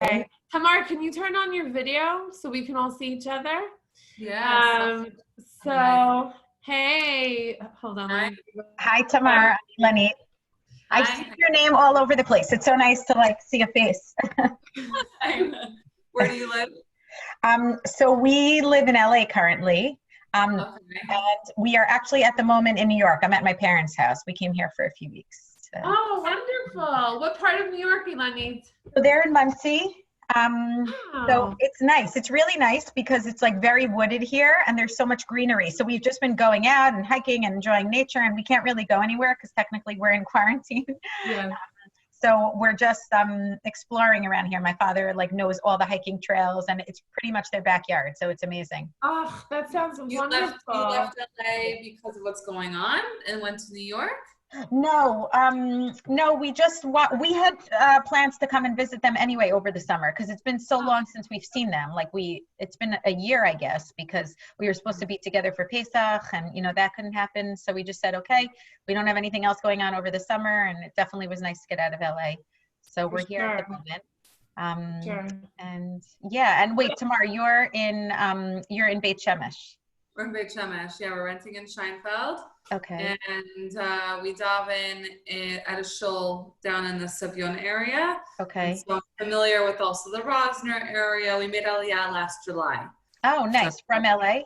Okay. Tamar, can you turn on your video so we can all see each other? Yes. So, hey, hold on. Hi, Tamar. I'm Lenny. I see your name all over the place. It's so nice to see a face. Where do you live? So we live in LA currently. And we are actually at the moment in New York. I'm at my parents' house. We came here for a few weeks. Oh, wonderful. What part of New York, Lenny? So they're in Muncie. So it's nice. It's really nice because it's very wooded here and there's so much greenery. So we've just been going out and hiking and enjoying nature, and we can't really go anywhere because technically we're in quarantine. Yeah. So we're just exploring around here. My father knows all the hiking trails, and it's pretty much their backyard. So it's amazing. Oh, that sounds wonderful. You left LA because of what's going on and went to New York? No, we had plans to come and visit them anyway over the summer because it's been so long since we've seen them. It's been a year, I guess, because we were supposed to be together for Pesach, and that couldn't happen. So we just said, okay, we don't have anything else going on over the summer, and it definitely was nice to get out of LA. So we're here at the moment. Sure. And yeah, and wait, Tamar, you're in Beit Shemesh. We're in Beit Shemesh. Yeah, we're renting in Scheinfeld. Okay. And we dive in at a shul down in the Sibyon area. Okay. And so I'm familiar with also the Rosner area. We made Aliyah last July. Oh, nice. From LA?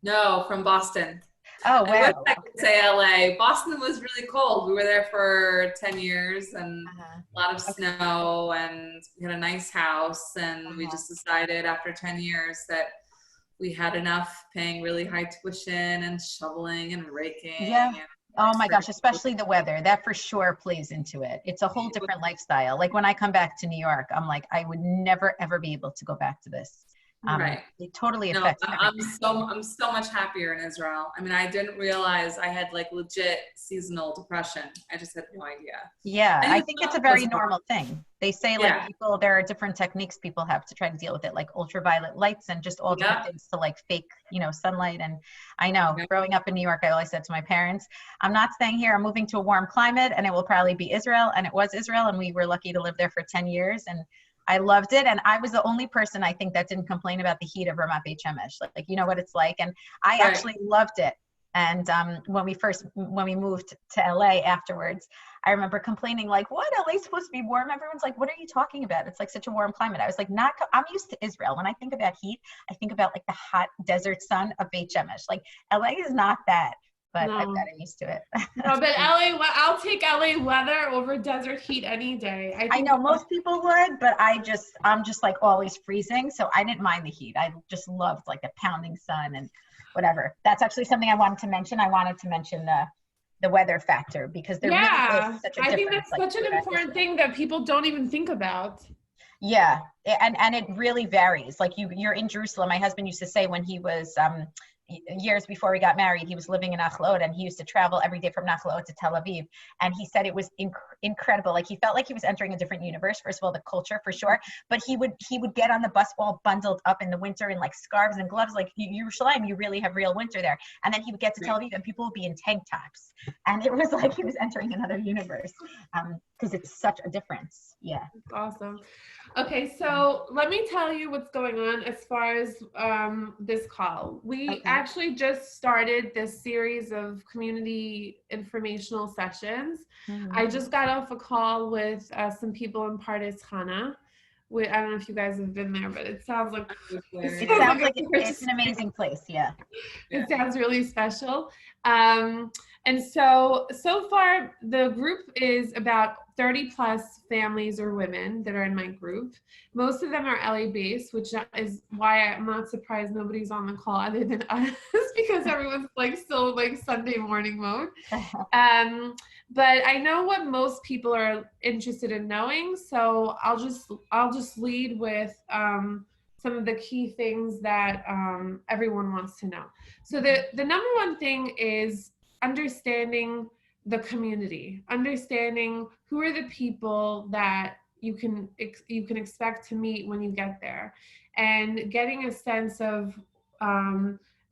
No, from Boston. Oh, wow. I wish I could say LA. Boston was really cold. We were there for 10 years and a lot of snow, and we had a nice house, and we just decided after 10 years that we had enough paying really high tuition and shoveling and raking. Yeah. Oh my gosh, especially the weather. That for sure plays into it. It's a whole different lifestyle. When I come back to New York, I'm I would never, ever be able to go back to this. Right. It totally affects I'm so much happier in Israel. I mean, I didn't realize I had legit seasonal depression. I just had no idea. Yeah, I think it's a very normal thing. They say there are different techniques people have to try to deal with it, like ultraviolet lights and just all different things to fake, sunlight. And I know growing up in New York, I always said to my parents, I'm not staying here. I'm moving to a warm climate, and it will probably be Israel. And it was Israel, and we were lucky to live there for 10 years. And I loved it, and I was the only person I think that didn't complain about the heat of Ramat Beit Shemesh. You know what it's like, and I actually loved it. And when we moved to LA afterwards, I remember complaining what? LA's supposed to be warm. Everyone's like, what are you talking about? It's such a warm climate. I was I'm used to Israel. When I think about heat, I think about the hot desert sun of Beit Shemesh. LA is not that. But I've gotten used to it. No, but LA, I'll take LA weather over desert heat any day. I know most people would, but I'm just always freezing, so I didn't mind the heat. I just loved the pounding sun and whatever. That's actually something I wanted to mention. I wanted to mention the weather factor because there really is such a difference. I think that's such an important thing that people don't even think about. Yeah, and it really varies. You're in Jerusalem. My husband used to say when he was years before we got married, he was living in Achlot, and he used to travel every day from Achlot to Tel Aviv. And he said it was incredible. He felt like he was entering a different universe. First of all, the culture for sure, but he would get on the bus all bundled up in the winter in scarves and gloves. Yerushalayim, you really have real winter there. And then he would get to Tel Aviv, and people would be in tank tops, and it was he was entering another universe because it's such a difference. Yeah, that's awesome. Okay, so let me tell you what's going on as far as this call. We actually just started this series of community informational sessions. I just got off a call with some people in Pardes Chana. I don't know if you guys have been there, but it sounds like it's an amazing place. Yeah, it sounds really special. And so far the group is about 30 plus families or women that are in my group. Most of them are LA based, which is why I'm not surprised nobody's on the call other than us because everyone's still Sunday morning mode. But I know what most people are interested in knowing, so I'll just lead with some of the key things that everyone wants to know. So the number one thing is understanding the community, understanding who are the people that you can expect to meet when you get there, and getting a sense of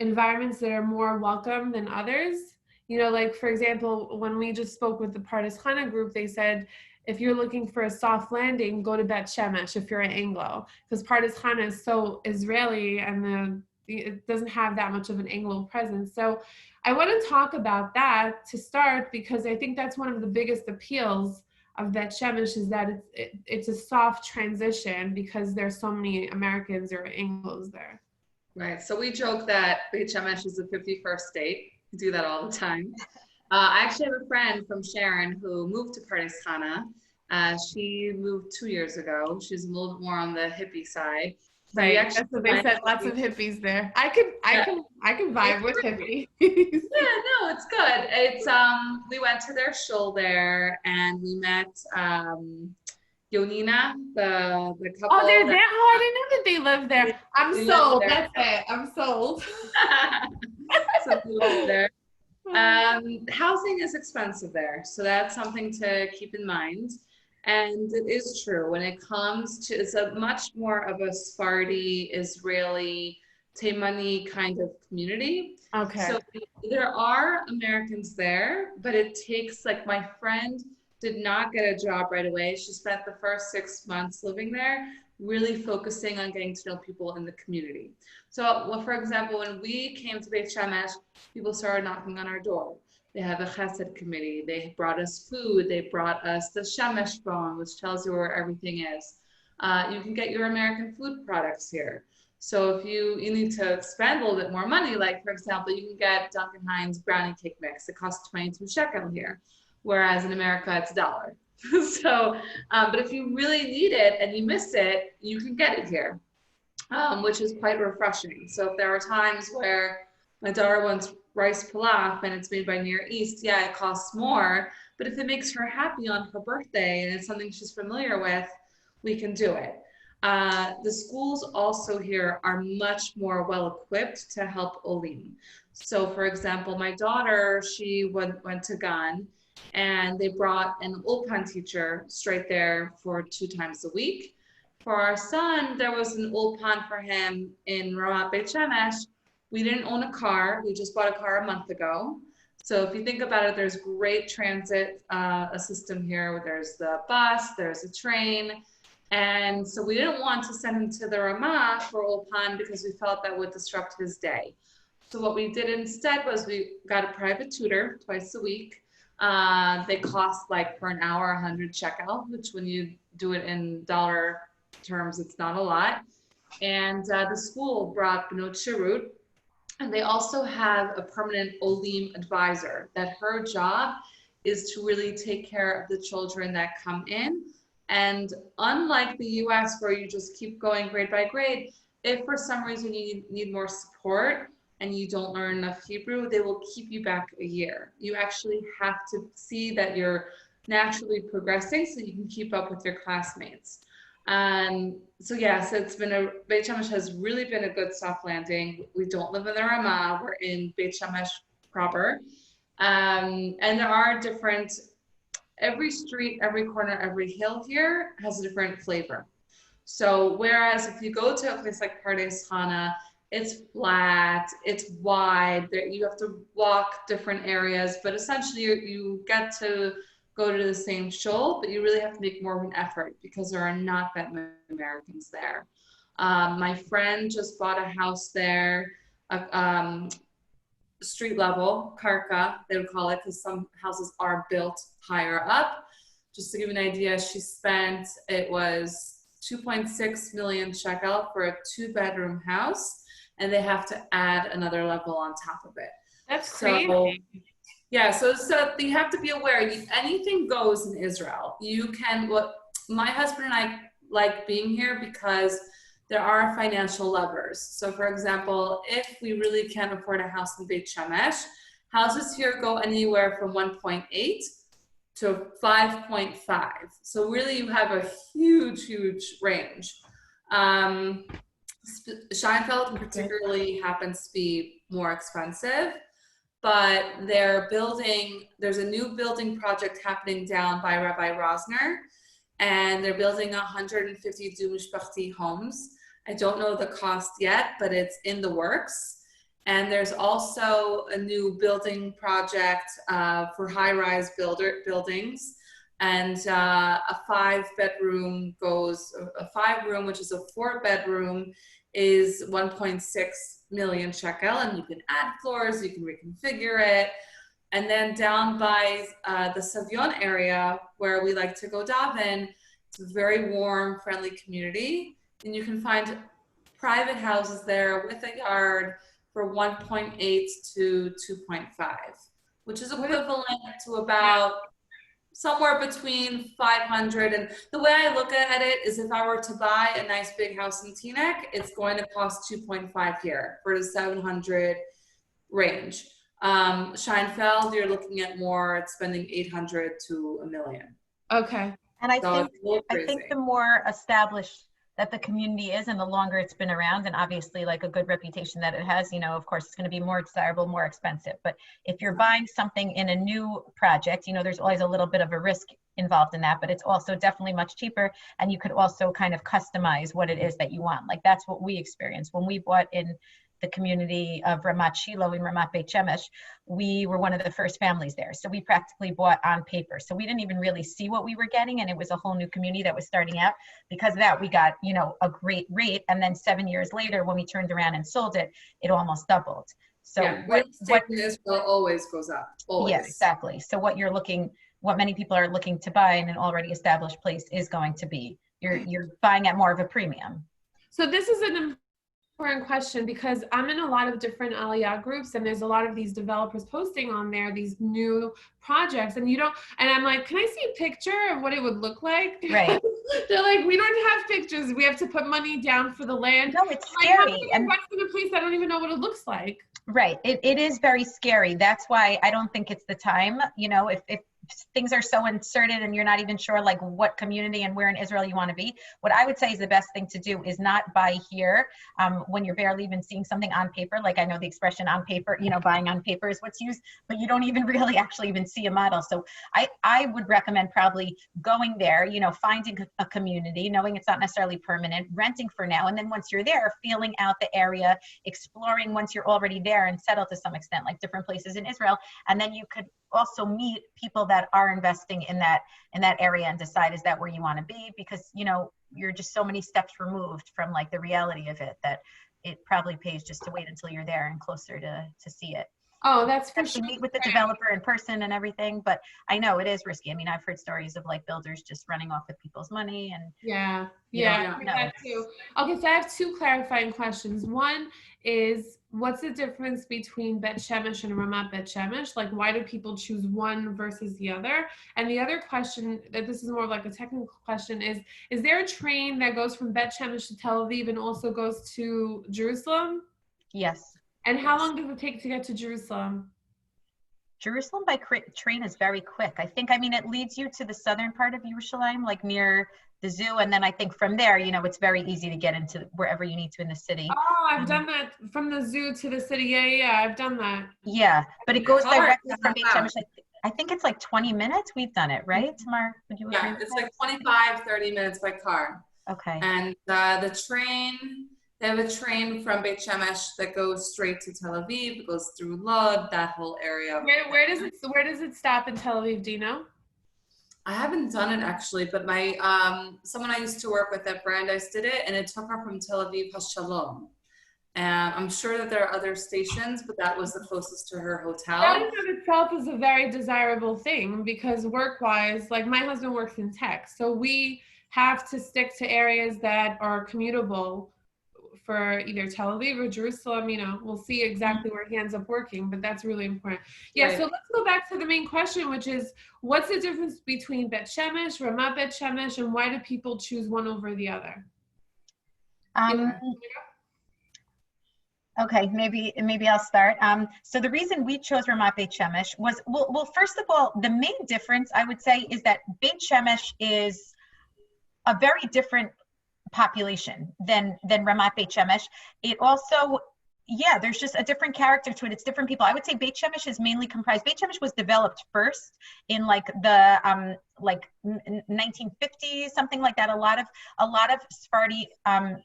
environments that are more welcome than others. For example, when we just spoke with the Pardes Chana group, they said if you're looking for a soft landing, go to Beit Shemesh if you're an Anglo, because Pardes Chana is so Israeli and it doesn't have that much of an Anglo presence. So I want to talk about that to start, because I think that's one of the biggest appeals of Beit Shemesh, is that it's a soft transition because there's so many Americans or Anglos there. Right. So we joke that Beit Shemesh is the 51st state. We do that all the time. I actually have a friend from Sharon who moved to Pardes Chana. She moved 2 years ago. She's a little bit more on the hippie side. So right. That's what they said. Lots of hippies there. I can vibe with hippies. Yeah, no, it's good. It's we went to their shul there and we met Yonina, the couple. Oh, they're there. Oh, I didn't know that they lived there. I'm sold. That's it. I'm sold. So we lived there. Housing is expensive there, so that's something to keep in mind. And it is true when it comes to, it's a much more of a Sephardi, Israeli, Taimani kind of community. Okay. So there are Americans there, but it takes, like, my friend did not get a job right away. She spent the first 6 months living there, really focusing on getting to know people in the community. So, well, for example, when we came to Beit Shemesh, people started knocking on our door. They have a chesed committee. They brought us food. They brought us the Shemesh phone, which tells you where everything is. You can get your American food products here. So if you need to spend a little bit more money, like, for example, you can get Duncan Hines brownie cake mix. It costs 22 shekel here, whereas in America it's $1. So, but if you really need it and you miss it, you can get it here, which is quite refreshing. So if there are times where my daughter wants rice pilaf and it's made by Near East, yeah, it costs more, but if it makes her happy on her birthday and it's something she's familiar with, we can do it. The schools also here are much more well equipped to help Olim. So for example, my daughter, she went to Gan, and they brought an Ulpan teacher straight there for 2 times a week. For our son, there was an Ulpan for him in Ramat Beit Shemesh. We didn't own a car. We just bought a car a month ago. So if you think about it, there's great transit, a system here where there's the bus, there's a train. And so we didn't want to send him to the Ramah for Ulpan because we felt that would disrupt his day. So what we did instead was we got a private tutor twice a week. They cost, like, per an hour 100 shekel, which when you do it in dollar terms, it's not a lot. And the school brought Bnot Shirut, and they also have a permanent Olim advisor that her job is to really take care of the children that come in. And unlike the US, where you just keep going grade by grade, if for some reason you need more support and you don't learn enough Hebrew, they will keep you back a year. You actually have to see that you're naturally progressing so you can keep up with your classmates. So yes, Beit Shemesh has really been a good soft landing. We don't live in the Ramah, we're in Beit Shemesh proper. And there are every street, every corner, every hill here has a different flavor. So whereas if you go to a place like Pardes Chana, it's flat, it's wide, you have to walk different areas, but essentially you get to go to the same shul, but you really have to make more of an effort because there are not that many Americans there. My friend just bought a house there, street level, karka, they would call it, because some houses are built higher up. Just to give you an idea, it was 2.6 million shekel for a 2-bedroom house, and they have to add another level on top of it. That's crazy. Yeah, so you have to be aware, anything goes in Israel. My husband and I like being here because there are financial levers. So for example, if we really can't afford a house in Beit Shemesh, houses here go anywhere from 1.8 to 5.5. So really you have a huge, huge range. Scheinfeld particularly happens to be more expensive, but there's a new building project happening down by Rabbi Rosner, and they're building 150 Du Mishpachti homes. I don't know the cost yet, but it's in the works. And there's also a new building project for high-rise buildings and a 5-bedroom a 5-room, which is a 4-bedroom, is 1.6 million shekel, and you can add floors, you can reconfigure it. And then down by the Savyon area, where we like to go daven, it's a very warm, friendly community, and you can find private houses there with a yard for 1.8 to 2.5, which is equivalent to about somewhere between 500. And the way I look at it is, if I were to buy a nice big house in Teaneck, it's going to cost 2.5 here for the 700 range. Scheinfeld, you're looking at more, spending 800 to $1 million. Okay. And I think the more established that the community is and the longer it's been around, and obviously like a good reputation that it has, you know, of course it's going to be more desirable, more expensive. But if you're buying something in a new project, you know, there's always a little bit of a risk involved in that, but it's also definitely much cheaper, and you could also kind of customize what it is that you want. Like that's what we experienced when we bought in the community of Ramat Shiloh in Ramat Beit Shemesh. We were one of the first families there. So we practically bought on paper. So we didn't even really see what we were getting. And it was a whole new community that was starting out. Because of that, we got, you know, a great rate. And then 7 years later, when we turned around and sold it, it almost doubled. So yeah, real estate in Israel always goes up. Always. Yeah, exactly. So what many people are looking to buy in an already established place is going to be, you're buying at more of a premium. So this is an important question, because I'm in a lot of different Aliyah groups, and there's a lot of these developers posting on there these new projects, and I'm like, can I see a picture of what it would look like? Right. They're like, we don't have pictures. We have to put money down for the land. No, it's scary. Like, I'm invest in a place I don't even know what it looks like. Right. It is very scary. That's why I don't think it's the time. You know, if things are so inserted and you're not even sure like what community and where in Israel you want to be, what I would say is the best thing to do is not buy here when you're barely even seeing something on paper. Like I know the expression on paper, you know, buying on paper is what's used, but you don't even really actually even see a model. So I would recommend probably going there, you know, finding a community, knowing it's not necessarily permanent, renting for now. And then once you're there, feeling out the area, exploring once you're already there and settled to some extent, like different places in Israel. And then you could also meet people that are investing in that area and decide, is that where you want to be? Because, you know, you're just so many steps removed from like the reality of it that it probably pays just to wait until you're there and closer to see it. Oh, that's for sure. Meet with the developer in person and everything, but I know it is risky. I mean, I've heard stories of like builders just running off with people's money and yeah, that too. Okay, so I have two clarifying questions. One is, what's the difference between Beit Shemesh and Ramat Beit Shemesh? Like, why do people choose one versus the other? And the other question, that this is more like a technical question, is there a train that goes from Beit Shemesh to Tel Aviv and also goes to Jerusalem? Yes. And how long does it take to get to Jerusalem? Jerusalem by train is very quick. I mean, it leads you to the southern part of Yerushalayim, like near the zoo. And then I think from there, you know, it's very easy to get into wherever you need to in the city. Oh, I've done that from the zoo to the city. Yeah, I've done that. Yeah, but it goes directly from Beit Shemesh. I think it's like 20 minutes. We've done it, right, Tamar? Would you agree? Yeah, it's like 25, 30 minutes by car. Okay. And the train, they have a train from Beit Shemesh that goes straight to Tel Aviv, goes through Lod, that whole area. Where does it stop in Tel Aviv? Do you know? I haven't done it actually, but my someone I used to work with at Brandeis did it, and it took her from Tel Aviv Hashalom. And I'm sure that there are other stations, but that was the closest to her hotel. That in itself is a very desirable thing, because work-wise, like my husband works in tech, so we have to stick to areas that are commutable for either Tel Aviv or Jerusalem. You know, we'll see exactly where he ends up working, but that's really important. Yeah, right. So let's go back to the main question, which is, what's the difference between Beit Shemesh, Ramat Beit Shemesh, and why do people choose one over the other? Okay, maybe I'll start. So the reason we chose Ramat Beit Shemesh was, well, first of all, the main difference I would say is that Beit Shemesh is a very different population than Ramat Beit Shemesh. It also, yeah, there's just a different character to it. It's different people. I would say Beit Shemesh is mainly comprised. Beit Shemesh was developed first in like the 1950s, something like that. A lot of Sephardi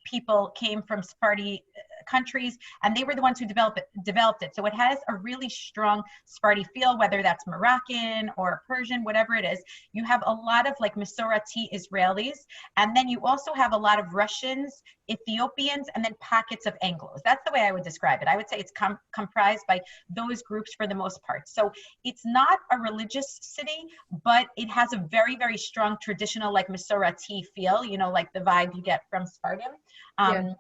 people came from Sephardi countries, and they were the ones who developed it. So it has a really strong Sephardi feel, whether that's Moroccan or Persian, whatever it is. You have a lot of like Masorati Israelis, and then you also have a lot of Russians, Ethiopians, and then pockets of Anglos. That's the way I would describe it. I would say it's comprised by those groups for the most part. So it's not a religious city, but it has a very, very strong traditional like Masorati feel, you know, like the vibe you get from Spartan.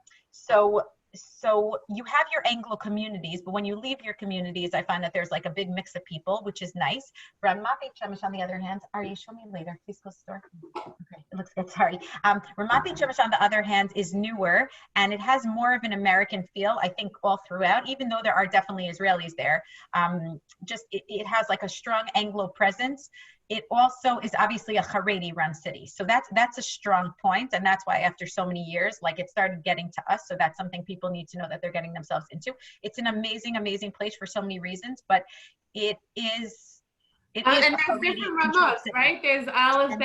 So you have your Anglo communities, but when you leave your communities, I find that there's like a big mix of people, which is nice. Ramat Beit Shemesh, on the other hand, Ari, show me later. Please close the door. Okay, it looks good. Sorry. Ramat Beit Shemesh, on the other hand, is newer, and it has more of an American feel, I think, all throughout, even though there are definitely Israelis there. It has like a strong Anglo presence. It also is obviously a Haredi run city. So that's a strong point. And that's why after so many years, like it started getting to us. So that's something people need to know that they're getting themselves into. It's an amazing, amazing place for so many reasons, but it is and there's different Ramot, right? There's Aleph,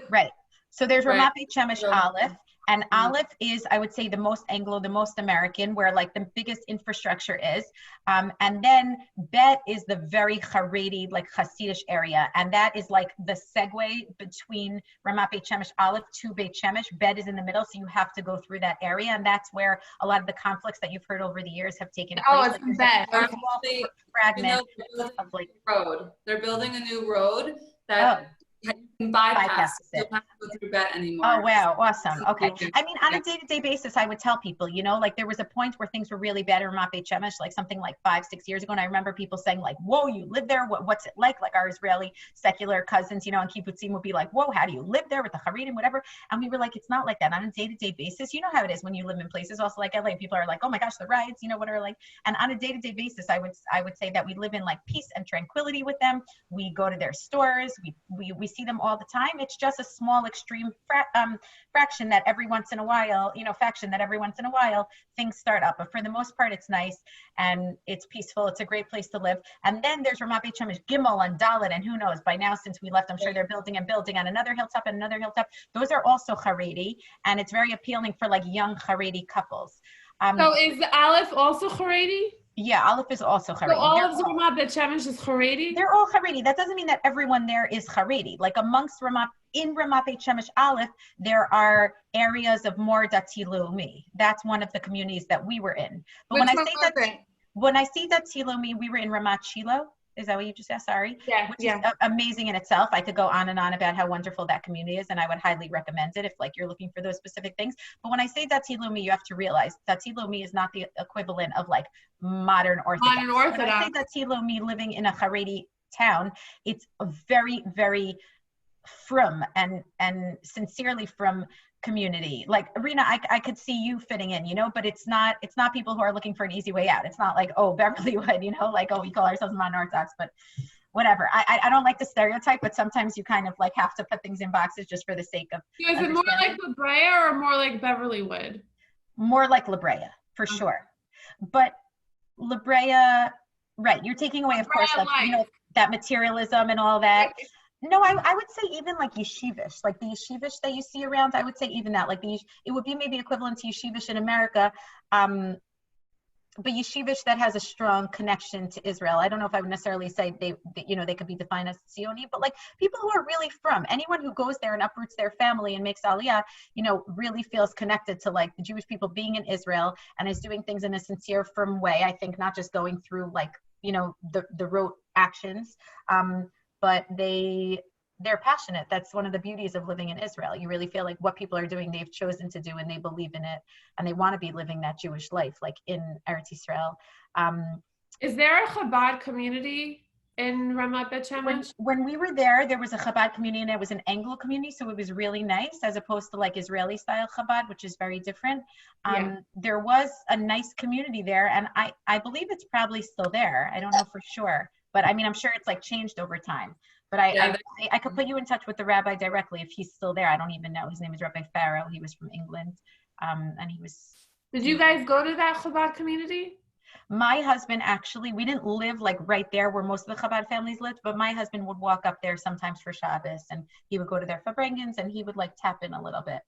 right. So there's Ramat Beit Shemesh So, Aleph, and Aleph is, I would say, the most Anglo, the most American, where like the biggest infrastructure is. And then Bet is the very Haredi, like Hasidish area. And that is like the segue between Ramat Beit Shemesh Aleph to Beit Shemesh. Bet is in the middle, so you have to go through that area. And that's where a lot of the conflicts that you've heard over the years have taken place. Oh, it's like Bet. Fragment of like road. They're building a new road that you can bypass it. You don't have to go through Bet anymore. Oh, wow. Awesome. Okay. I mean, on a day-to-day basis, I would tell people, you know, like there was a point where things were really bad in Ramat Beit Shemesh, like something like 5-6 years ago. And I remember people saying like, whoa, you live there? What's it like? Like our Israeli secular cousins, you know, and kibbutzim would be like, whoa, how do you live there with the Haredim, whatever? And we were like, it's not like that. On a day-to-day basis, you know how it is when you live in places also like LA. People are like, oh my gosh, the riots, you know, what are like, and on a day-to-day basis, I would say that we live in like peace and tranquility with them. We go to their stores. We see them all the time. It's just a small extreme fraction that every once in a while, you know, faction that every once in a while things start up. But for the most part, it's nice and it's peaceful. It's a great place to live. And then there's Ramat Beit Shemesh Gimel and Dalet, and who knows, by now since we left, I'm sure they're building on another hilltop and another hilltop. Those are also Haredi, and it's very appealing for like young Haredi couples. So is Aleph also Haredi? Yeah, Aleph is also Haredi. So all of Ramat Beit Shemesh is Haredi? They're all Haredi. That doesn't mean that everyone there is Haredi. Like amongst Ramat Beit Shemesh Aleph, there are areas of more Dati Leumi. That's one of the communities that we were in. But when I say Dati Leumi, we were in Ramat Shiloh. Is that what you just asked? Sorry. Yeah. Which is amazing in itself. I could go on and on about how wonderful that community is, and I would highly recommend it if like you're looking for those specific things. But when I say Dati Leumi, you have to realize Dati Leumi is not the equivalent of like modern Orthodox. When I say Dati Leumi living in a Haredi town, it's a very, very frum and sincerely from community. Like Rina, I could see you fitting in, you know, but it's not people who are looking for an easy way out. It's not like, oh, Beverlywood, you know, like, oh, we call ourselves modern Orthodox, but whatever. I don't like the stereotype, but sometimes you kind of like have to put things in boxes just for the sake of. Is it more like La Brea or more like Beverlywood? More like La Brea, for sure. But La Brea, right, you're taking away, of course, like, you know, that materialism and all that. No, I would say even like yeshivish, like the yeshivish that you see around, I would say even that, like it would be maybe equivalent to yeshivish in America, but yeshivish that has a strong connection to Israel. I don't know if I would necessarily say they could be defined as Zioni, but like people who are really from, anyone who goes there and uproots their family and makes Aliyah, you know, really feels connected to like the Jewish people being in Israel and is doing things in a sincere, firm way. I think not just going through like, you know, the rote actions, but they're passionate. That's one of the beauties of living in Israel. You really feel like what people are doing, they've chosen to do and they believe in it and they want to be living that Jewish life, like in Eretz Yisrael. Is there a Chabad community in Ramat Beit Shemesh? When we were there was a Chabad community and it was an Anglo community, so it was really nice as opposed to like Israeli style Chabad, which is very different. There was a nice community there, and I believe it's probably still there. I don't know for sure, but I mean, I'm sure it's like changed over time. But I could put you in touch with the rabbi directly if he's still there. I don't even know. His name is Rabbi Farrow. He was from England, and he was. Did you guys go to that Chabad community? My husband actually, we didn't live like right there where most of the Chabad families lived, but my husband would walk up there sometimes for Shabbos, and he would go to their Fabrengans, and he would like tap in a little bit.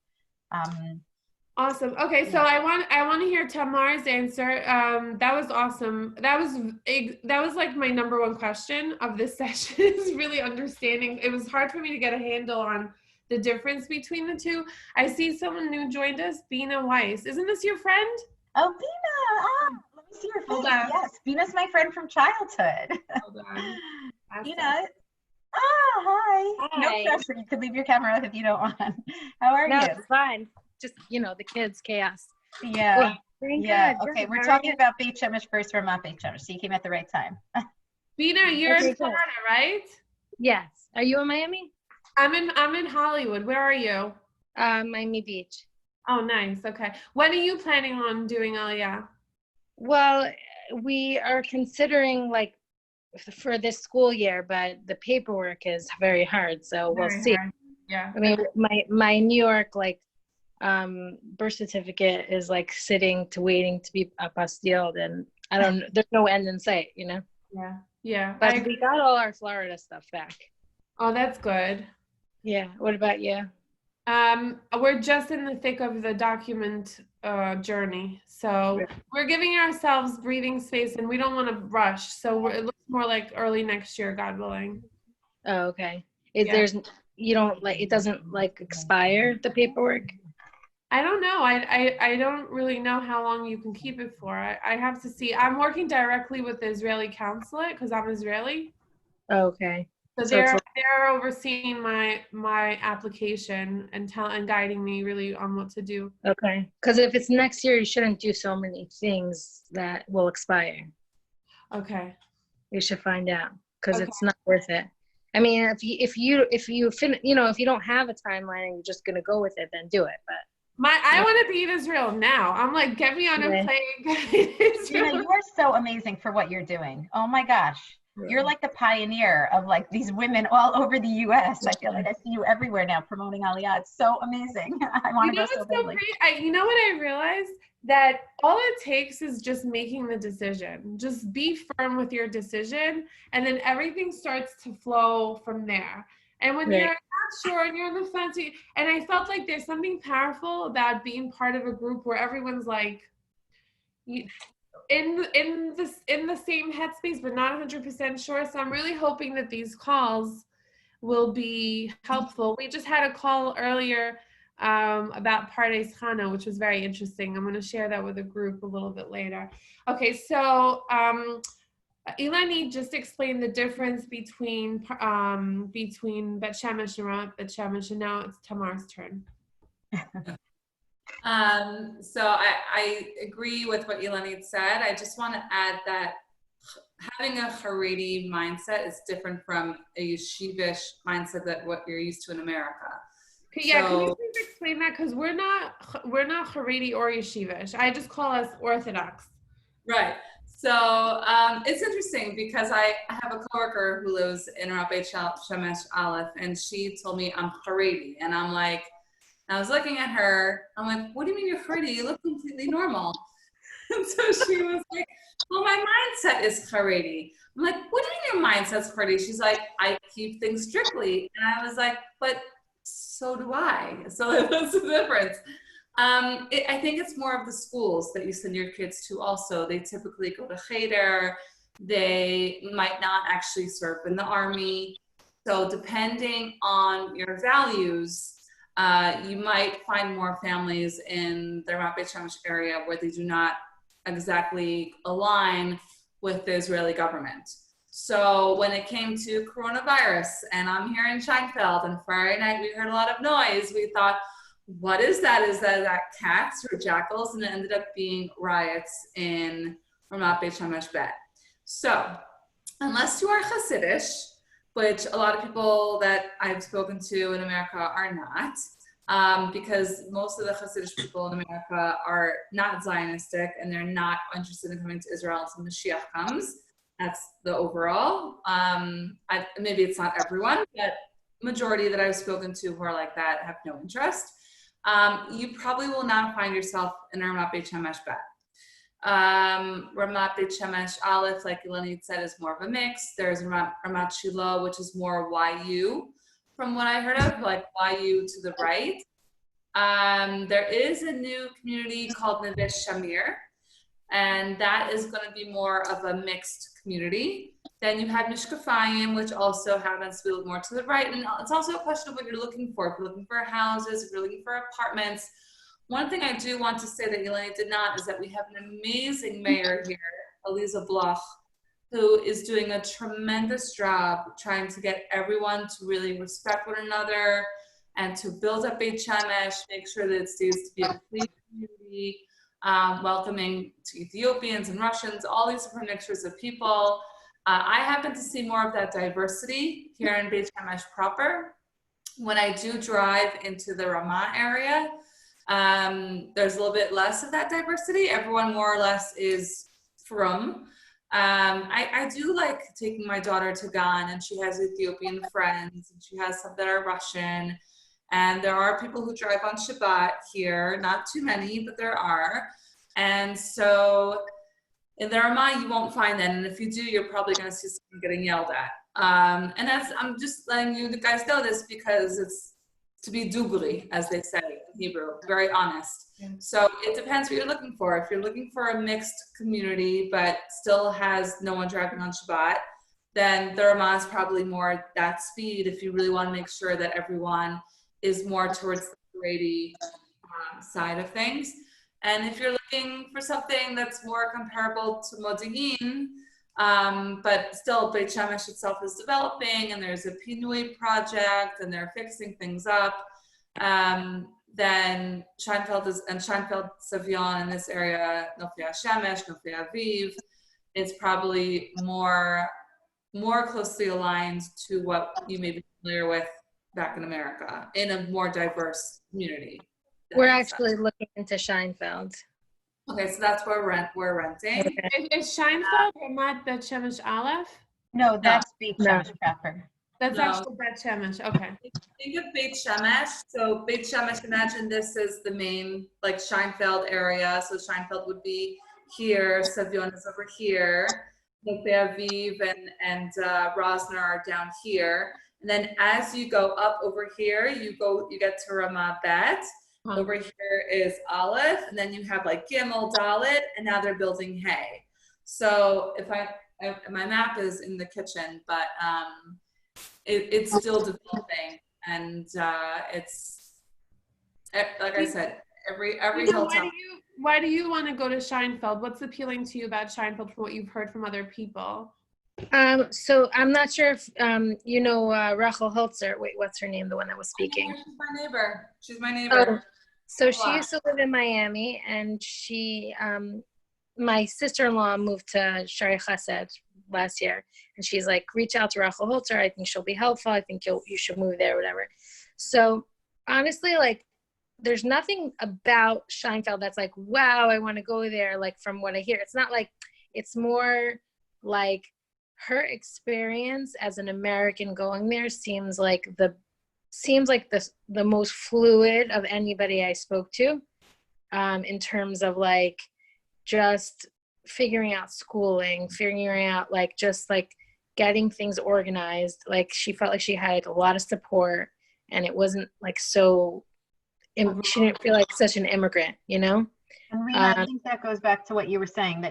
Awesome. Okay, so I want to hear Tamar's answer. That was awesome. That was like my number one question of this session is really understanding. It was hard for me to get a handle on the difference between the two. I see someone new joined us, Bina Weiss. Isn't this your friend? Oh, Bina! Let me see your face. Hold on. Yes, Bina's my friend from childhood. Hold on. Bina. Hi. Hi. No pressure. You could leave your camera up if you don't want. How are No, you? it's fine. Just, the kids, chaos. Yeah. Doing Yeah. good, Okay, good. we're How are talking you? about Beit Shemesh first. We're not Beit Shemesh, so you came at the right time. Bina, you're Okay, in good. Florida, right? Yes. Are you in Miami? I'm in Hollywood. Where are you? Miami Beach. Oh, nice. Okay. When are you planning on doing Aliyah? Well, we are considering for this school year, but the paperwork is very hard, so we'll Very see. hard. Yeah. I mean, my New York birth certificate is waiting to be apostilled, and there's no end in sight, Yeah. Yeah. But we got all our Florida stuff back. Oh, that's good. Yeah. What about you? We're just in the thick of the document journey. So we're giving ourselves breathing space and we don't want to rush. So it looks more like early next year, God willing. Oh, okay. Yeah. It doesn't expire, the paperwork? I don't know. I don't really know how long you can keep it for. I have to see. I'm working directly with the Israeli consulate because I'm Israeli. Oh, okay. So they're overseeing my application and guiding me really on what to do. Okay. Because if it's next year, you shouldn't do so many things that will expire. Okay. You should find out because it's not worth it. I mean, if you don't have a timeline and you're just gonna go with it, then do it. But I want to be in Israel now. I'm like, get me on a plane. You are so amazing for what you're doing. Oh my gosh. You're like the pioneer of these women all over the US. I feel like I see you everywhere now promoting Aliyah. It's so amazing. I want to go so badly. You know what I realized? That all it takes is just making the decision. Just be firm with your decision and then everything starts to flow from there. And when you're not sure and you're on the fence, and I felt like there's something powerful about being part of a group where everyone's like, in the same headspace but not 100% sure. So I'm really hoping that these calls will be helpful. We just had a call earlier about Pardes Chana, which was very interesting. I'm going to share that with the group a little bit later. Okay, so Ilani just explained the difference between Bet Shemesh and Ramat Bet Shemesh, and now it's Tamar's turn. So I agree with what Ilani said. I just want to add that having a Haredi mindset is different from a yeshivish mindset that what you're used to in America. Yeah, can you please explain that? Because we're not Haredi or yeshivish. I just call us Orthodox. Right. So it's interesting because I have a coworker who lives in Beit Shemesh Aleph, and she told me I'm Haredi, and I'm like, I was looking at her, I'm like, what do you mean you're Haredi? You look completely normal. And so she was like, well, my mindset is Haredi. I'm like, what do you mean your mindset's Haredi? She's like, I keep things strictly. And I was like, but so do I. So that's the difference. I think it's more of the schools that you send your kids to also. They typically go to Cheder. They might not actually serve in the army. So depending on your values, you might find more families in the Ramat Beit Shemesh area where they do not exactly align with the Israeli government. So when it came to coronavirus, and I'm here in Scheinfeld, and Friday night we heard a lot of noise, we thought, what is that? Is that cats or jackals? And it ended up being riots in Ramat Beit Shemesh Bet. So unless you are Hasidish, which a lot of people that I've spoken to in America are not, because most of the Hasidic people in America are not Zionistic and they're not interested in coming to Israel until Mashiach comes. That's the overall. Maybe it's not everyone, but majority that I've spoken to who are like that have no interest. You probably will not find yourself in Ramat Beit Shemesh Bet. Ramat Beit Shemesh Aleph, like Ilani said, is more of a mix. There's Ramat Shiloh, which is more YU, from what I heard of, like YU to the right. There is a new community called Beit Shemesh, and that is going to be more of a mixed community. Then you have Mishkafayim, which also happens to be a little more to the right. And it's also a question of what you're looking for. If you're looking for houses, if you're looking for apartments. One thing I do want to say that Eleni did not is that we have an amazing mayor here, Eliza Bloch, who is doing a tremendous job trying to get everyone to really respect one another and to build up Beit Shemesh, make sure that it stays to be a clean community, welcoming to Ethiopians and Russians, all these different mixtures of people. I happen to see more of that diversity here in Beit Shemesh proper. When I do drive into the Ramah area, there's a little bit less of that diversity. Everyone more or less is from. I do like taking my daughter to Gan, and she has Ethiopian friends, and she has some that are Russian. And there are people who drive on Shabbat here, not too many, but there are. And so in the Ramah, you won't find that. And if you do, you're probably going to see someone getting yelled at. And I'm just letting you guys know this because it's to be dugri, as they say in Hebrew, very honest. Yeah. So it depends what you're looking for. If you're looking for a mixed community, but still has no one driving on Shabbat, then the Ramah is probably more that speed if you really want to make sure that everyone is more towards the Haredi side of things. And if you're looking for something that's more comparable to Modi'in, but still Beit Shemesh itself is developing, and there's a Pinui project, and they're fixing things up, then Scheinfeld and Scheinfeld Savion in this area, Nofei Shemesh, Nofei Aviv, is probably more closely aligned to what you may be familiar with back in America, in a more diverse community. We're actually looking into Scheinfeld. Okay, so that's where we're renting. Okay. Is Scheinfeld or not Beit Shemesh Aleph? No, that's Beit Shemesh proper. That's actually Beit Shemesh. Okay. Think of Beit Shemesh. So Beit Shemesh, imagine this is the main like Scheinfeld area. So Scheinfeld would be here. Savion is over here. Nofei Aviv and Rosner are down here. And then as you go up over here, you get to Ramah Bet. Over here is Aleph, and then you have like Gimel, Dalet, and now they're building Hay. So if my map is in the kitchen, but it's still developing, and it's like I said, every hotel. Why do you want to go to Scheinfeld? What's appealing to you about Scheinfeld from what you've heard from other people? So I'm not sure if you know Rachel Holzer. Wait, what's her name? The one that was speaking. She's my neighbor. So she used to live in Miami, and she, my sister-in-law moved to Shari Chesed last year, and she's like, reach out to Rachel Holzer. I think she'll be helpful. I think you should move there, whatever. So honestly, like, there's nothing about Scheinfeld that's like, wow, I want to go there. Like from what I hear, it's not like, it's more like her experience as an American going there seems like the most fluid of anybody I spoke to, in terms of like just figuring out schooling, figuring out like just like getting things organized. Like she felt like she had a lot of support, and it wasn't like so, she didn't feel like such an immigrant, you know? And Rina, I think that goes back to what you were saying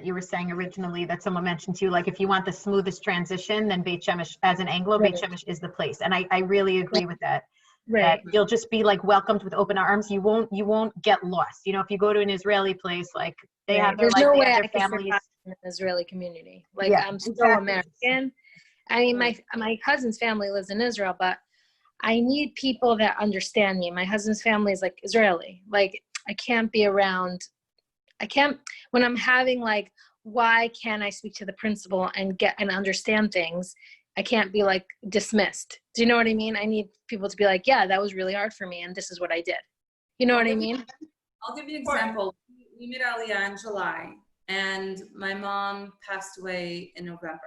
originally, that someone mentioned to you, like if you want the smoothest transition, then Beit Shemesh, as an Anglo, Beit Shemesh is the place. And I really agree with that. Right. That you'll just be like welcomed with open arms. You won't get lost. You know, if you go to an Israeli place, like they have their, there's no way their I families in an Israeli community. Like I'm so American. I mean, my cousin's family lives in Israel, but I need people that understand me. My husband's family is like Israeli. Like I can't be around. When I'm having like, why can't I speak to the principal and get and understand things? I can't be like dismissed. Do you know what I mean? I need people to be like, yeah, that was really hard for me, and this is what I did. You know what I mean? I'll give you an example. We made Aliyah in July, and my mom passed away in November.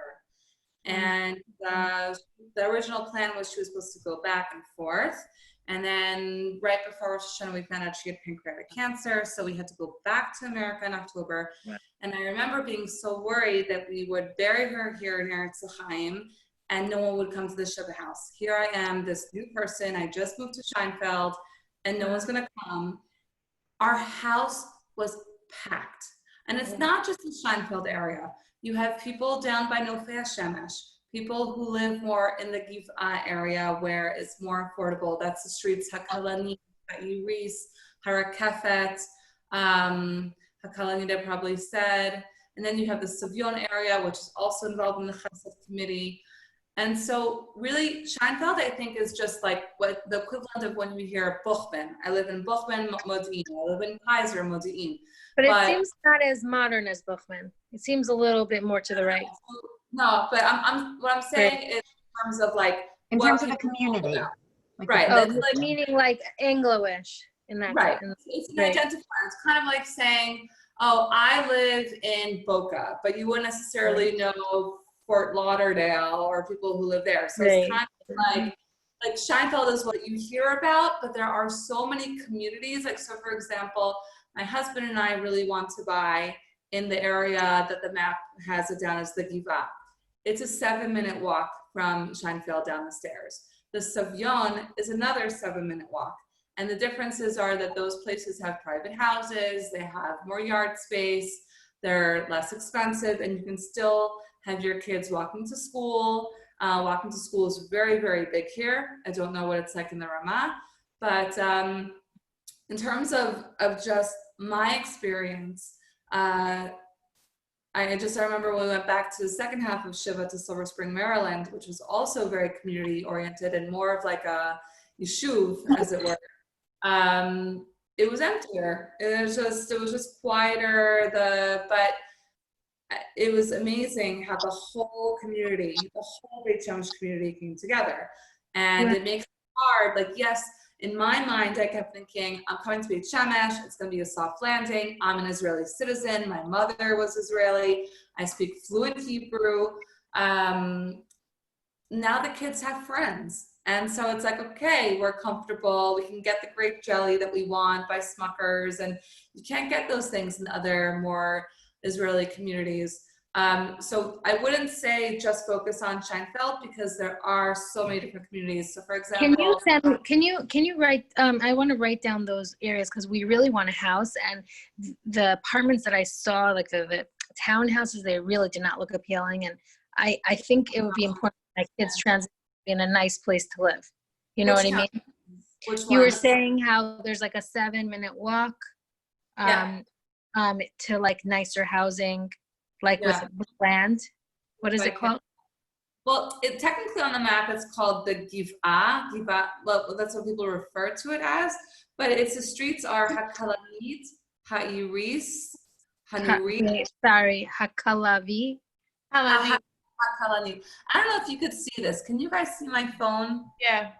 And the original plan was she was supposed to go back and forth. And then right before Rosh Hashanah, we found out she had pancreatic cancer. So we had to go back to America in October. Right. And I remember being so worried that we would bury her here in Eretz Chaim and no one would come to the Shiva house. Here I am, this new person. I just moved to Scheinfeld. and no one's going to come. Our house was packed. And it's not just the Scheinfeld area. You have people down by Beit Shemesh, people who live more in the Giv'ah area where it's more affordable. That's the streets Hakalani, Ha'iris, Harakefet, Hakalani, I probably said. And then you have the Savyon area, which is also involved in the Chesed committee. And so really, Scheinfeld, I think, is just like what the equivalent of when you hear Buchman. I live in Buchman, Modi'in. I live in Kaiser, Modi'in. But it seems not as modern as Buchman. It seems a little bit more to the right. No, but what I'm saying is in terms of like in terms of the community. Like right. Oh, like, meaning like Anglo-ish in that right. Case. It's an identifier. It's kind of like saying, oh, I live in Boca, but you wouldn't necessarily know Fort Lauderdale or people who live there. So it's kind of like Scheinfeld is what you hear about, but there are so many communities. Like, so for example, my husband and I really want to buy in the area that the map has it down as the Giv'ah. It's a 7-minute walk from Scheinfeld down the stairs. The Savyon is another 7-minute walk. And the differences are that those places have private houses, they have more yard space, they're less expensive, and you can still have your kids walking to school. Walking to school is very, very big here. I don't know what it's like in the Ramah, but in terms of just my experience, I remember when we went back to the second half of Shiva to Silver Spring, Maryland, which was also very community oriented and more of like a yeshuv, as it were. It was emptier. It was just quieter. But it was amazing how the whole community, the whole Beit Shemesh community came together. And it makes it hard. Like, yes, in my mind, I kept thinking, I'm coming to Beit Shemesh. It's going to be a soft landing. I'm an Israeli citizen. My mother was Israeli. I speak fluent Hebrew. Now the kids have friends. And so it's like, okay, we're comfortable. We can get the grape jelly that we want by Smuckers. And you can't get those things in other more Israeli communities. So I wouldn't say just focus on Scheinfeld because there are so many different communities. So for example, can you write, I want to write down those areas because we really want a house, and the apartments that I saw, like the townhouses, they really did not look appealing. And I think it would be important for my kids transit in a nice place to live. You know what I mean? You were saying how there's like a 7-minute walk to like nicer housing, like with land. What is it called? Well, technically on the map it's called the Giv'ah. Well, that's what people refer to it as. But the streets are Hakalanit, Ha'iris, Hanuri. Hakalavi. Hakalani. I don't know if you could see this. Can you guys see my phone? Yeah.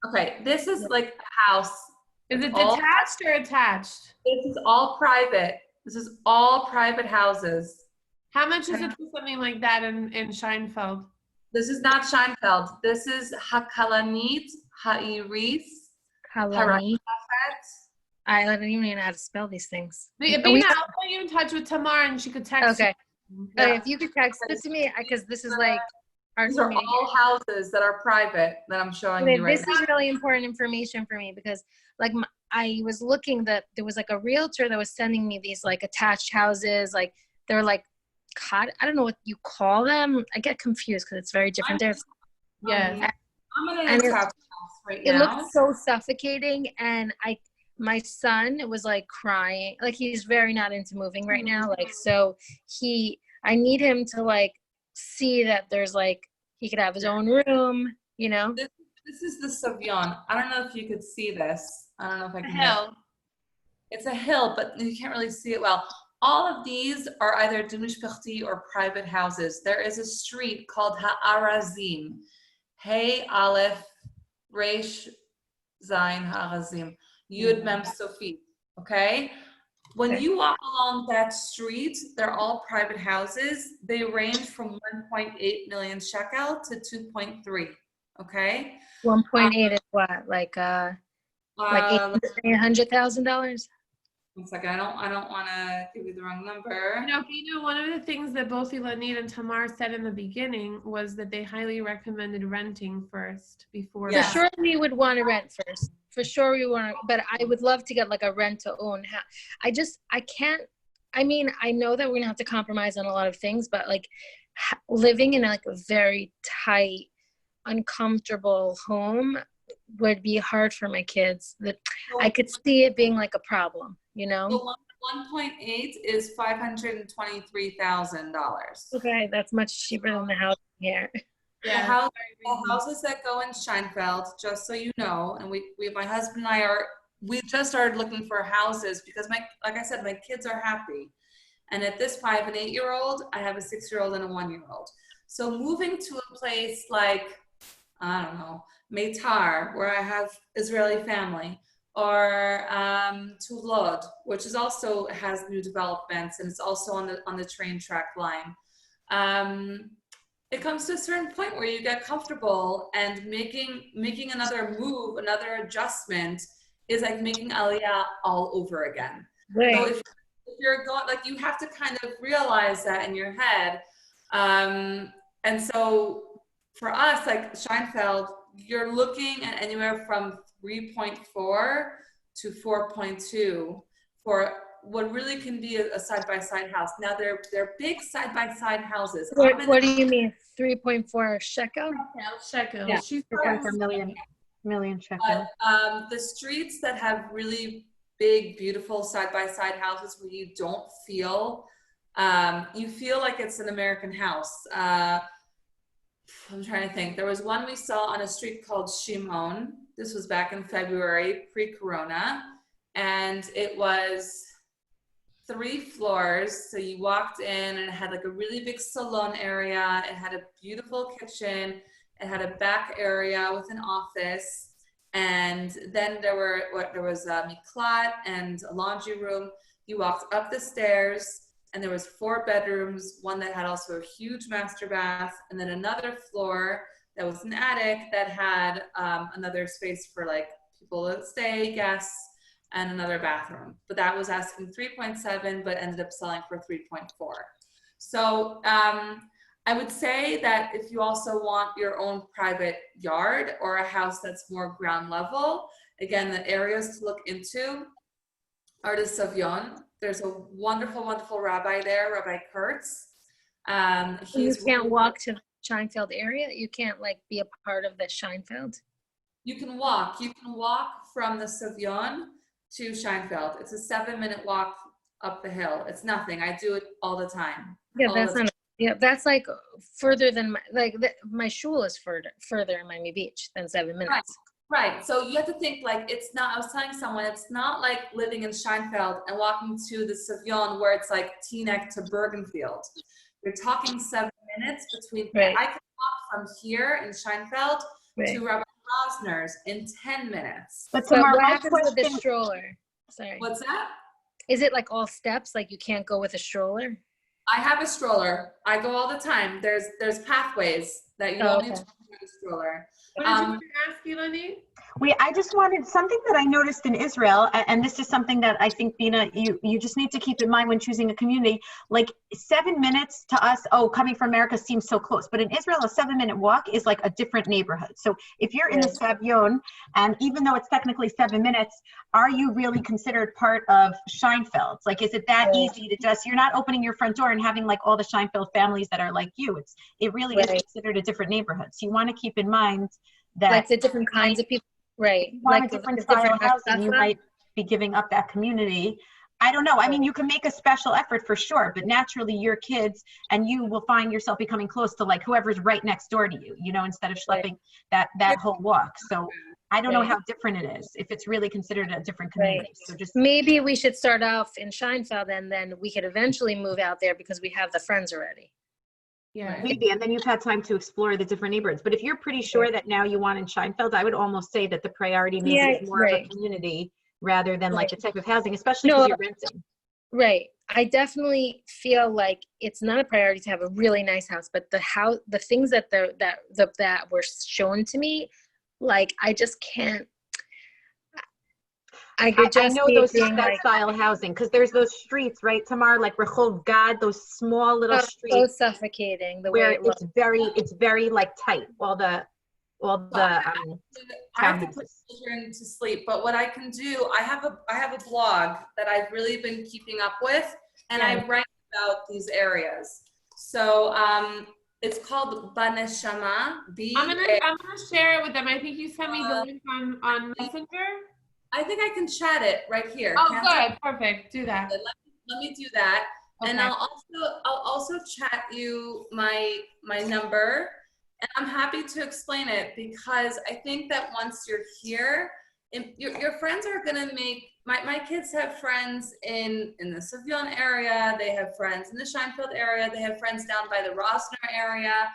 Okay, this is like a house. Is it detached or attached? This is all private. This is all private houses. How much is it for something like that in Scheinfeld? This is not Scheinfeld. This is Hakalanit, Ha'iris, Hakalani. I don't even know how to spell these things. Bina, I'll put you in touch with Tamar and she could text you. Okay, if you could text it to me, because this is like these are all houses that are private that I'm showing you right now. This is really important information for me because like I was looking that there was like a realtor that was sending me these like attached houses, like they're like I don't know what you call them. I get confused because it's very different there. Yeah. I'm gonna attach house right now. It looked so suffocating, and my son was like crying. Like he's very not into moving right now. Like so I need him to like see that there's like he could have his own room, you know. This is the Savyon. I don't know if you could see this. I don't know if I can. Hill. It's a hill, but you can't really see it well. All of these are either Dimishpachti or private houses. There is a street called Ha'arazim. Hey Aleph Reish Zayin Ha'arazim. Yud Mem Sofi. Okay? When you walk along that street, they're all private houses. They range from 1.8 million shekel to 2.3. Okay? 1.8 is what? Like $800,000? One second, I don't want to give you the wrong number. One of the things that both Ilanit and Tamar said in the beginning was that they highly recommended renting first before. Yeah. Sure, we would want to rent first. For sure we want to, but I would love to get like a rent to own house. I can't, I mean, I know that we're gonna have to compromise on a lot of things, but like living in like a very tight, uncomfortable home would be hard for my kids. That I could see it being like a problem, you know? So 1.8 is $523,000. Okay, that's much cheaper than the house here. Yeah, the houses that go in Scheinfeld, just so you know, and we my husband and I we just started looking for houses because like I said, my kids are happy. And at this 5 and 8 year old, I have a 6-year-old and a 1-year-old. So moving to a place like, I don't know, Meitar, where I have Israeli family, or to Lod, which is also has new developments and it's also on the train track line. It comes to a certain point where you get comfortable, and making another move, another adjustment is like making Aliyah all over again. Right. So if you're going, like, you have to kind of realize that in your head. And so for us, like Scheinfeld, you're looking at anywhere from 3.4 to 4.2 for what really can be a side-by-side house. Now they're big side-by-side houses. What do you mean? 3.4 shekel? Shekel. Yeah. She's 3.4 million shekel. But the streets that have really big, beautiful side-by-side houses where you don't feel, you feel like it's an American house. I'm trying to think. There was one we saw on a street called Shimon. This was back in February, pre-corona. And it was 3 floors. So you walked in and it had like a really big salon area. It had a beautiful kitchen. It had a back area with an office. And then there was a miklat and a laundry room. You walked up the stairs and there was 4 bedrooms, one that had also a huge master bath, and then another floor that was an attic that had another space for like people to stay, guests, and another bathroom. But that was asking 3.7, but ended up selling for 3.4. So I would say that if you also want your own private yard or a house that's more ground level, again, the areas to look into are the Savion. There's a wonderful, wonderful rabbi there, Rabbi Kurtz. You can't walk to the Scheinfeld area? You can't like be a part of the Scheinfeld? You can walk. You can walk from the Savion to Scheinfeld. It's a 7-minute walk up the hill. It's nothing. I do it all the time. Yeah, that's not. Yeah, that's like further than my shul is further in Miami Beach than 7 minutes. Right. So you have to think like it's not. I was telling someone it's not like living in Scheinfeld and walking to the Savion where it's like Teaneck to Bergenfield. You're talking 7 minutes between. Right. I can walk from here in Scheinfeld Right. to Rabbi Rosner's in 10 minutes. But So Tamar, what my happens with the question, stroller? Sorry. What's that? Is it like all steps? Like you can't go with a stroller? I have a stroller. I go all the time. There's pathways that you don't need to have a stroller. What did you want to ask, Eleni? I just wanted something that I noticed in Israel, and this is something that I think, Bina, you just need to keep in mind when choosing a community. Like 7 minutes to us, coming from America seems so close, but in Israel, a 7-minute walk is like a different neighborhood. So if you're in the Savion, and even though it's technically 7 minutes, are you really considered part of Scheinfeld? Like, is it that easy to just, you're not opening your front door and having like all the Scheinfeld families that are like you. It really is considered a different neighborhood. So you want to keep in mind that like the different kinds of people. Right. Like a different style housing, you might be giving up that community. I don't know. I mean, you can make a special effort for sure, but naturally your kids and you will find yourself becoming close to like whoever's right next door to you, instead of schlepping that whole walk. So I don't know how different it is, if it's really considered a different community. So just maybe we should start off in Scheinfeld and then we could eventually move out there because we have the friends already. Yeah. Maybe, and then you've had time to explore the different neighborhoods. But if you're pretty sure that now you want in Scheinfeld, I would almost say that the priority maybe is more of a community rather than like a type of housing, especially because you're renting. Right. I definitely feel like it's not a priority to have a really nice house, but the things that that were shown to me, like I just can't. I know those that style housing because there's those streets, right, Tamar, like Rehov Gad, those small little streets. So suffocating. The where way it's very like tight. Well, All So I have to put townhouses. children to sleep, but what I can do, I have a blog that I've really been keeping up with, and I write about these areas. So it's called Baneshama. I'm gonna share it with them. I think you sent me the link on Messenger. I think I can chat it right here. Oh, good, perfect. Do that. Let me do that, okay. And I'll also chat you my number, and I'm happy to explain it, because I think that once you're here, your friends are gonna make. My kids have friends in the Suvyon area. They have friends in the Scheinfeld area. They have friends down by the Rosner area.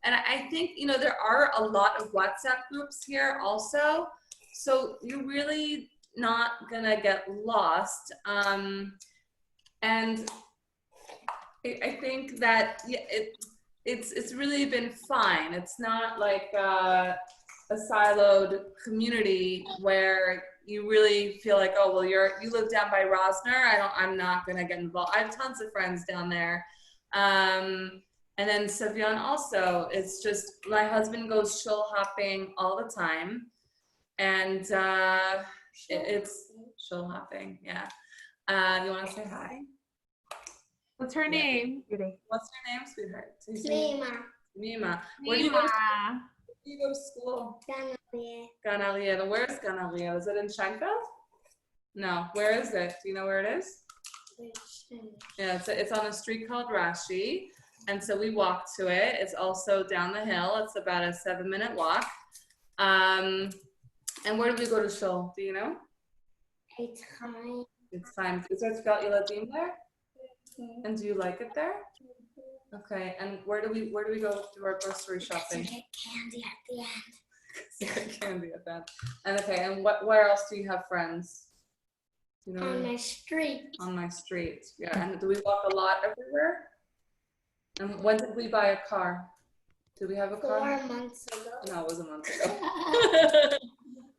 And I think, there are a lot of WhatsApp groups here also. So you're really not gonna get lost. And I think that it's really been fine. It's not like a siloed community where you really feel like, oh, well, you live down by Rosner. I'm not gonna get involved. I have tons of friends down there. And then Suvyon also, it's just, my husband goes shul hopping all the time. And it's shul hopping, yeah. You wanna say hi? What's her name? What's her name, sweetheart? Mima. Where do you go to school? Gan Aliyah. Where's Gan Aliyah? Is it in Scheinfeld? No. Where is it? Do you know where it is? Yeah, it's on a street called Rashi. And so we walk to it. It's also down the hill. It's about a 7-minute walk. And where do we go to shul? Do you know? It's time. It's time. Is there Tfilat Yiladim there? And do you like it there? Okay. And where do we go do our grocery shopping? To get candy at the end. To get candy at the end. And okay. And where else do you have friends? On my street. On my street. Yeah. And do we walk a lot everywhere? And when did we buy a car? Did we have a car? 4 months ago. No, it was a month ago.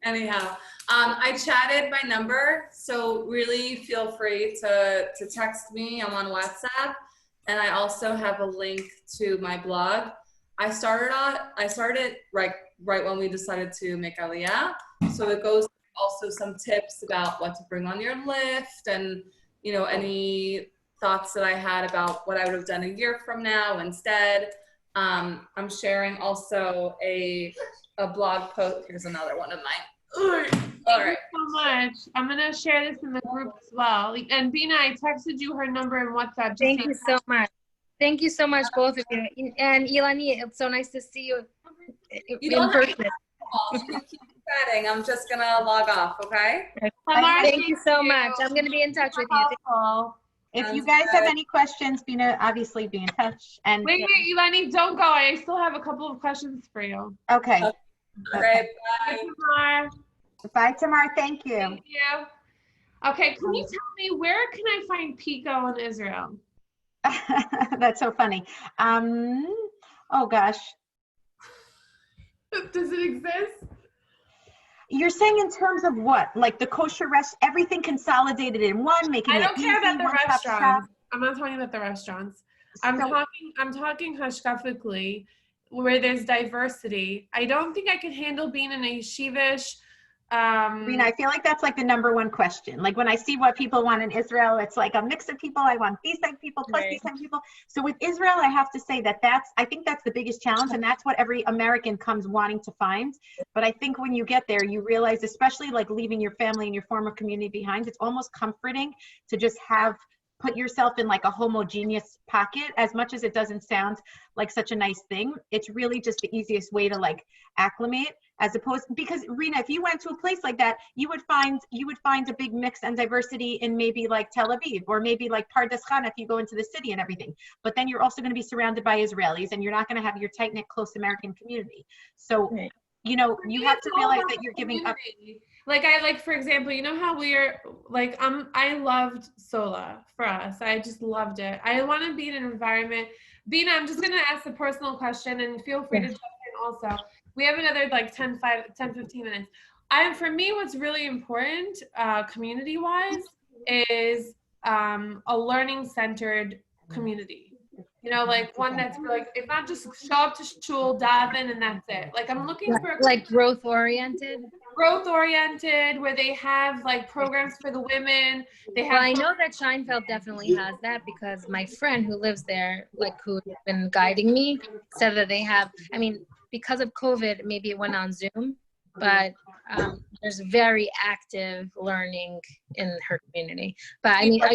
Anyhow, I chatted my number, so really feel free to text me. I'm on WhatsApp, and I also have a link to my blog. I started right when we decided to make Aliyah, so it goes also some tips about what to bring on your lift, and any thoughts that I had about what I would have done a year from now instead. I'm sharing also a blog post. Here's another one of mine. All right. Thank you so much. I'm gonna share this in the group as well. And Bina, I texted you her number in WhatsApp. Thank you so much. Thank you so much, both of you. And Ilani, it's so nice to see you in person. You can keep chatting. I'm just gonna log off. Okay. Thank you so much. I'm gonna be in touch with you. If you guys have any questions, Bina, obviously be in touch. And wait, Ilani, don't go. I still have a couple of questions for you. Okay. All right. Bye, Tamar. Bye, Tamar. Thank you. Thank you. Okay, can you tell me where can I find Pico in Israel? That's so funny. Oh gosh. Does it exist? You're saying in terms of what? Like the kosher everything consolidated in one, making it easy. I don't care about the one-stop shop? restaurants. I'm not talking about the restaurants. I'm talking hashkafically, where there's diversity. I don't think I could handle being in a yeshivish. Rina, I feel like that's like the #1 question. Like when I see what people want in Israel, it's like a mix of people. I want these type of people plus these type of people. So with Israel, I have to say I think that's the biggest challenge, and that's what every American comes wanting to find. But I think when you get there, you realize, especially like leaving your family and your former community behind, it's almost comforting to just put yourself in like a homogeneous pocket. As much as it doesn't sound like such a nice thing, it's really just the easiest way to like acclimate, as opposed, because Rina, if you went to a place like that, you would find a big mix and diversity in maybe like Tel Aviv, or maybe like Pardes Chana if you go into the city and everything. But then you're also going to be surrounded by Israelis, and you're not going to have your tight-knit, close American community. So you have to realize that you're giving up. Like for example, you know how we're like, I loved Sola for us. I just loved it. I want to be in an environment. Bina, I'm just going to ask a personal question, and feel free to jump in also. We have another like 10, 15 minutes. For me, what's really important, community-wise, is a learning-centered community. You know, like one that's like, it's not just show up to shul, daven, and that's it. Like I'm looking for like growth oriented, where they have like programs for the women. They have. Well, I know that Scheinfeld definitely has that because my friend who lives there, like who's been guiding me, said that they have, I mean, because of COVID, maybe it went on Zoom, but there's very active learning in her community. But I mean, are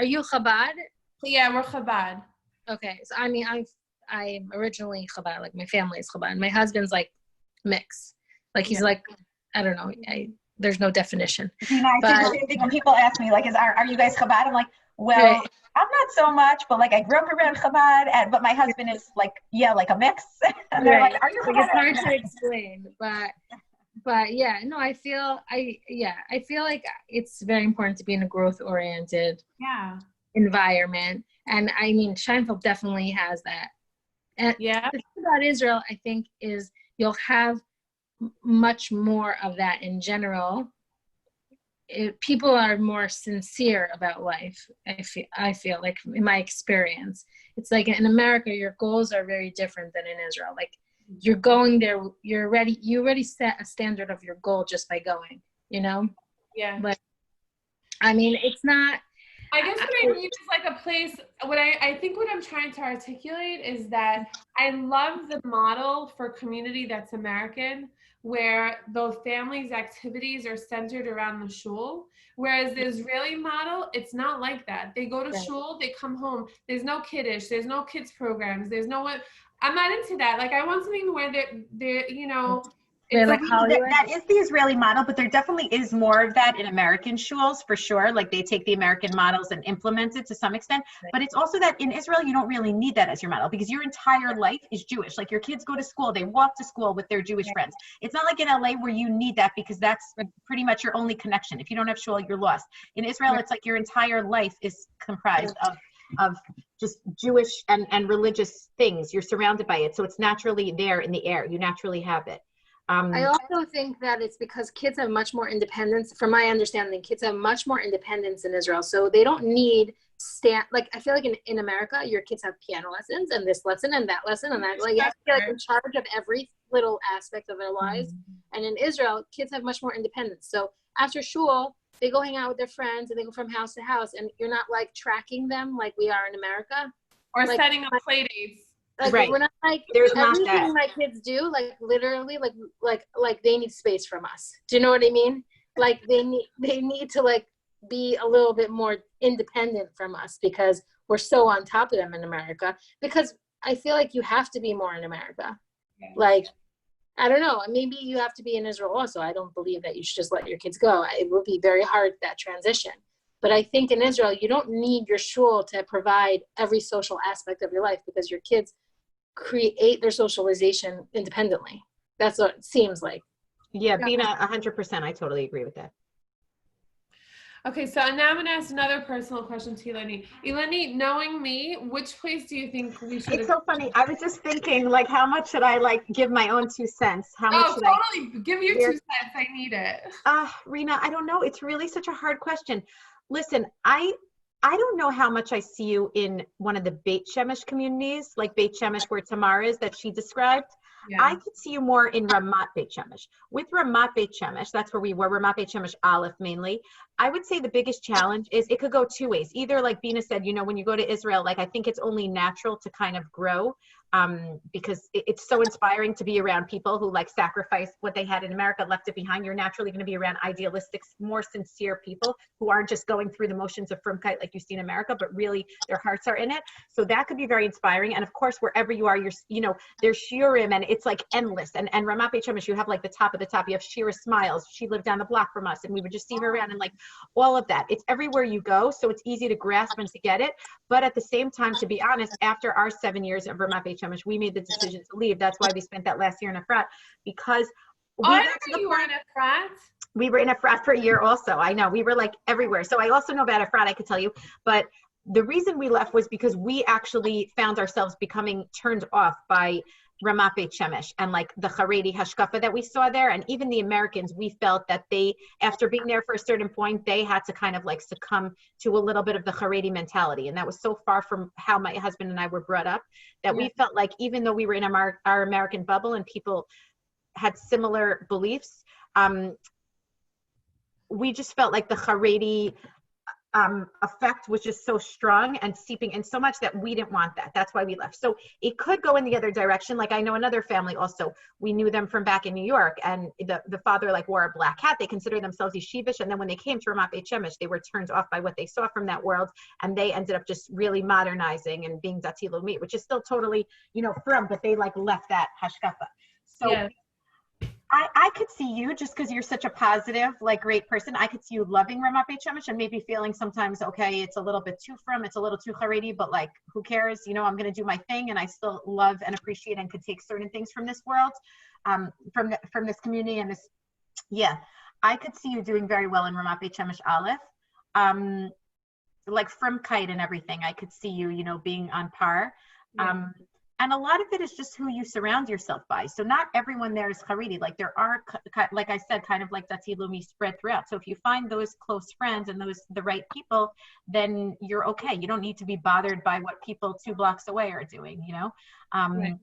you Chabad? Yeah, we're Chabad. Okay, so I mean, I'm originally Chabad, like my family is Chabad. My husband's like mix, like he's like, I don't know, there's no definition. You know, I think the same thing when people ask me, like, are you guys Chabad? I'm like, well, right. I'm not so much, but like I grew up around Chabad, but my husband is like, yeah, like a mix. And they're like, are you Chabad? It's hard to explain, but yeah, no, I feel like it's very important to be in a growth oriented environment. And I mean, Scheinfeld definitely has that. And the thing about Israel, I think, is you'll have much more of that in general. People are more sincere about life. I feel like in my experience, it's like in America, your goals are very different than in Israel. Like you're going there, you already set a standard of your goal just by going, you know? Yeah. But I mean, it's not. I guess what I mean is like a place, I think what I'm trying to articulate is that I love the model for community that's American, where the family's activities are centered around the shul. Whereas the Israeli model, it's not like that. They go to shul, they come home. There's no kiddush, there's no kids programs, there's no one. I'm not into that. Like I want something where they're you know, it's like that is the Israeli model, but there definitely is more of that in American shuls for sure. Like they take the American models and implement it to some extent. But it's also that in Israel, you don't really need that as your model because your entire life is Jewish. Like your kids go to school, they walk to school with their Jewish friends. It's not like in LA where you need that because that's pretty much your only connection. If you don't have shul, you're lost. In Israel, it's like your entire life is comprised of just Jewish and religious things. You're surrounded by it. So it's naturally there in the air. You naturally have it. I also think that it's because kids have much more independence. From my understanding, kids have much more independence in Israel. So they don't need like I feel like in America, your kids have piano lessons and this lesson and that lesson and that. Like you have to be like in charge of every little aspect of their lives. And in Israel, kids have much more independence. So after shul, they go hang out with their friends and they go from house to house, and you're not like tracking them like we are in America. Or like, setting up play dates. Like we're not like there's everything my kids do, like literally like they need space from us. Do you know what I mean? Like they need to like be a little bit more independent from us because we're so on top of them in America. Because I feel like you have to be more in America. Yeah. Like I don't know, maybe you have to be in Israel also. I don't believe that you should just let your kids go. It would be very hard, that transition. But I think in Israel, you don't need your shul to provide every social aspect of your life because your kids create their socialization independently. That's what it seems like. Yeah, Bina, 100%. I totally agree with that. Okay, so now I'm going to ask another personal question to Eleni. Eleni, knowing me, which place do you think we should? It's so funny. I was just thinking, like, how much should I like give my own 2 cents? How much should totally. Give your 2 cents. I need it. Rina, I don't know. It's really such a hard question. Listen, I don't know how much I see you in one of the Beit Shemesh communities, like Beit Shemesh where Tamar is that she described. Yeah. I could see you more in Ramat Beit Shemesh. With Ramat Beit Shemesh, that's where we were, Ramat Beit Shemesh Aleph mainly. I would say the biggest challenge is it could go 2 ways. Either like Bina said, you know, when you go to Israel, like I think it's only natural to kind of grow because it's so inspiring to be around people who like sacrifice what they had in America, left it behind. You're naturally going to be around idealistic, more sincere people who aren't just going through the motions of frumkeit like you see in America, but really their hearts are in it. So that could be very inspiring. And of course, wherever you are, there's shiurim and it's like endless. And Ramat Beit Shemesh, you have like the top of the top. You have Shira Smiles. She lived down the block from us and we would just see her around and like all of that. It's everywhere you go. So it's easy to grasp and to get it. But at the same time, to be honest, after our 7 years of Ramat Beit Shemesh, we made the decision to leave. That's why we spent that last year in a frat, because I didn't know you were in a frat. We were in a frat for a year also. I know, we were like everywhere. So I also know about a frat, I could tell you. But the reason we left was because we actually found ourselves becoming turned off by Ramat Beit Shemesh and like the Haredi hashkafa that we saw there. And even the Americans, we felt that they, after being there for a certain point, they had to kind of like succumb to a little bit of the Haredi mentality. And that was so far from how my husband and I were brought up that we felt like even though we were in our American bubble and people had similar beliefs, we just felt like the Haredi effect was just so strong and seeping in so much that we didn't want that. That's why we left. So it could go in the other direction. Like I know another family also, we knew them from back in New York, and the father like wore a black hat. They considered themselves yeshivish. And then when they came to Ramat Beit Shemesh, they were turned off by what they saw from that world. And they ended up just really modernizing and being Dati Lomi, which is still totally, from, but they like left that hashkafa. So yeah. I could see you, just because you're such a positive, like great person, I could see you loving Ramat Beit Shemesh and maybe feeling sometimes, okay, it's a little bit too it's a little too Haredi, but like, who cares? I'm going to do my thing, and I still love and appreciate and could take certain things from this world, from this community and this. Yeah, I could see you doing very well in Ramat Beit Shemesh Aleph, like from kite and everything. I could see you, being on par. Yeah. And a lot of it is just who you surround yourself by. So not everyone there is Haredi. Like there are, like I said, kind of like Dati Lumi spread throughout. So if you find those close friends and the right people, then you're okay. You don't need to be bothered by what people 2 blocks away are doing, Right.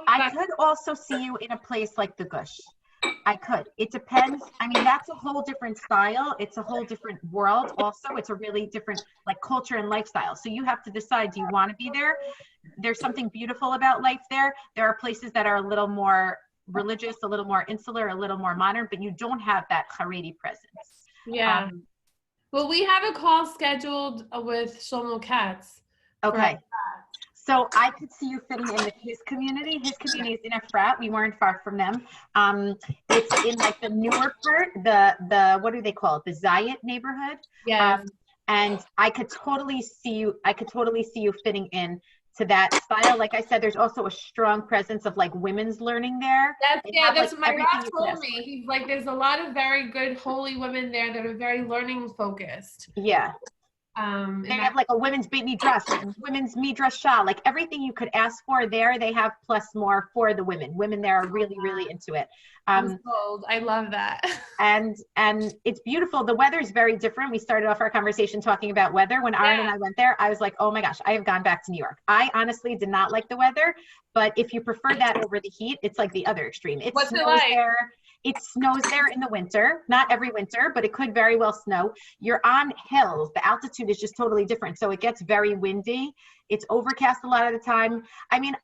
I could also see you in a place like the Gush. I could. It depends. I mean, that's a whole different style. It's a whole different world also. It's a really different like culture and lifestyle. So you have to decide, do you want to be there? There's something beautiful about life there. There are places that are a little more religious, a little more insular, a little more modern, but you don't have that Haredi presence. Yeah. Well, we have a call scheduled with Shlomo Katz. Okay. So I could see you fitting in with his community. His community is in Efrat. We weren't far from them. It's in like the newer part, the what do they call it? The Zayat neighborhood. Yeah. And I could totally see you fitting in to that style. Like I said, there's also a strong presence of like women's learning there. That's what my Rob told me. He's like, there's a lot of very good holy women there that are very learning focused. Yeah. They have like a women's Beit Midrash, women's Midrash Shah, like everything you could ask for there, they have plus more for the women. Women there are really, really into it. I'm sold. I love that. And it's beautiful. The weather is very different. We started off our conversation talking about weather. When Aaron and I went there, I was like, oh my gosh, I have gone back to New York. I honestly did not like the weather, but if you prefer that over the heat, it's like the other extreme. What's it like? It snows there in the winter, not every winter, but it could very well snow. You're on hills. The altitude is just totally different. So it gets very windy. It's overcast a lot of the time. I mean,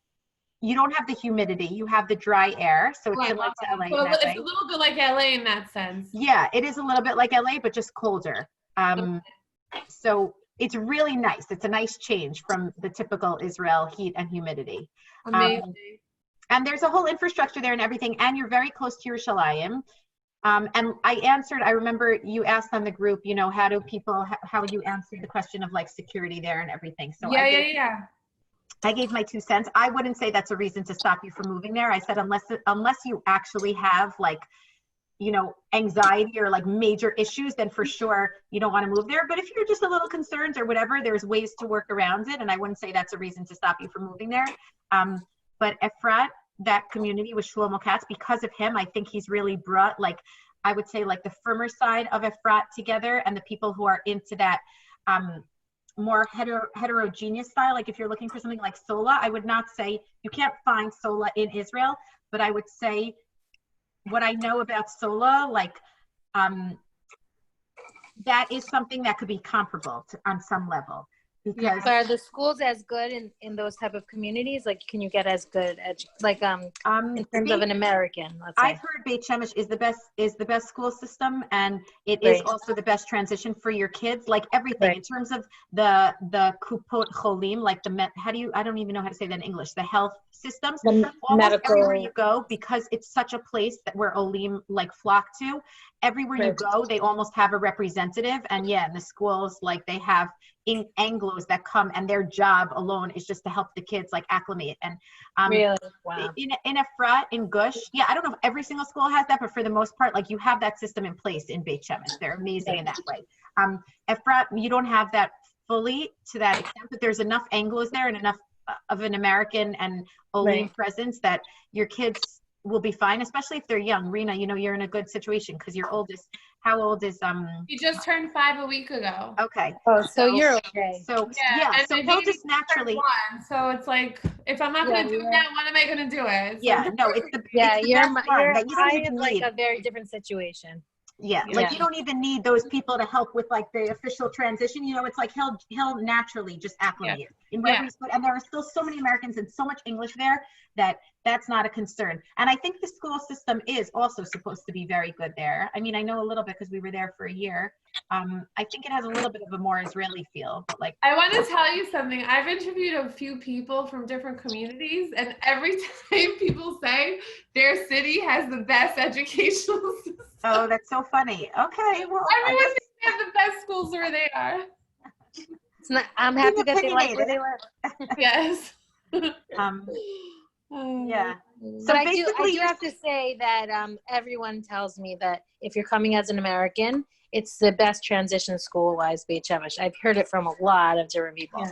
you don't have the humidity. You have the dry air. So it's similar to LA. So it's a little bit like LA in that sense. Yeah, it is a little bit like LA, but just colder. So it's really nice. It's a nice change from the typical Israel heat and humidity. Amazing. And there's a whole infrastructure there and everything, and you're very close to Yerushalayim. And I remember you asked on the group, how you answered the question of like security there and everything. So I gave my 2 cents. I wouldn't say that's a reason to stop you from moving there. I said, unless you actually have like, anxiety or like major issues, then for sure you don't want to move there. But if you're just a little concerned or whatever, there's ways to work around it. And I wouldn't say that's a reason to stop you from moving there. But Efrat, that community with Shlomo Katz, because of him, I think he's really brought like, I would say like the firmer side of Efrat together, and the people who are into that more heterogeneous style. Like if you're looking for something like Sola, I would not say, you can't find Sola in Israel, but I would say what I know about Sola, like that is something that could be comparable on some level. Because are the schools as good in those type of communities? Like, can you get as good in terms of an American? Let's say. I've heard Beit Shemesh is the best school system, and it is also the best transition for your kids. Like everything in terms of the kupot cholim, like I don't even know how to say that in English. The health systems, almost everywhere you go, because it's such a place that where Olim like flock to. Everywhere you go, they almost have a representative, and in the schools, like they have Anglos that come, and their job alone is just to help the kids like acclimate. And really, wow. In Efrat, in Gush, I don't know if every single school has that, but for the most part, like you have that system in place in Beit Shemesh. They're amazing in that way. Efrat, you don't have that fully to that extent, but there's enough Anglos there and enough an American and Olim presence, that your kids will be fine, especially if they're young. Rina, you know, you're in a good situation because your oldest, how old is He just turned 5 a week ago. Okay. Oh, so you're okay. So and so my he'll baby just naturally. turned 1, so it's like, if I'm not gonna do that, when am I gonna do it? So Yeah, no, it's the Yeah, it's the you're best one that you don't I even is like need. a very different situation. Yeah, like you don't even need those people to help with like the official transition. You know, it's like he'll naturally just acclimate in wherever he's put. And there are still so many Americans and so much English there that that's not a concern. And I think the school system is also supposed to be very good there. I mean, I know a little bit because we were there for a year. I think it has a little bit of a more Israeli feel, but like. I want to tell you something. I've interviewed a few people from different communities, and every time people say their city has the best educational system. Oh, that's so funny. Okay, well, everyone thinks they have the best schools where they are. It's not. I'm happy that they like where they live. Yes. Yeah. So but I do have to say that everyone tells me that if you're coming as an American, it's the best transition school-wise, Beit Shemesh. I've heard it from a lot of different people.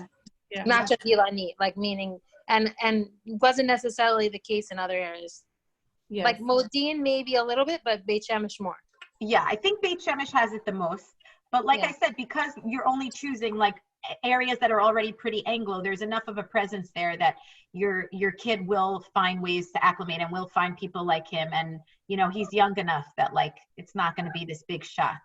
Yeah. Not just Ilanit, like meaning, and wasn't necessarily the case in other areas. Yes. Like Modin maybe a little bit, but Beit Shemesh more. Yeah, I think Beit Shemesh has it the most. But like I said, because you're only choosing like areas that are already pretty Anglo, there's enough of a presence there that your kid will find ways to acclimate and will find people like him. And, you know, he's young enough that like it's not going to be this big shock.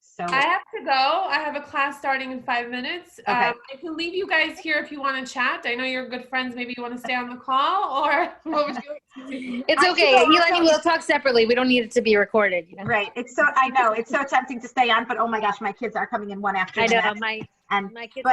So I have to go. I have a class starting in 5 minutes. Okay. I can leave you guys here if you want to chat. I know you're good friends. Maybe you want to stay on the call, or what would you? It's okay. Eli, we'll talk separately. We don't need it to be recorded. You know? Right. I know it's so tempting to stay on, but oh my gosh, my kids are coming in one after the next. I know my kids.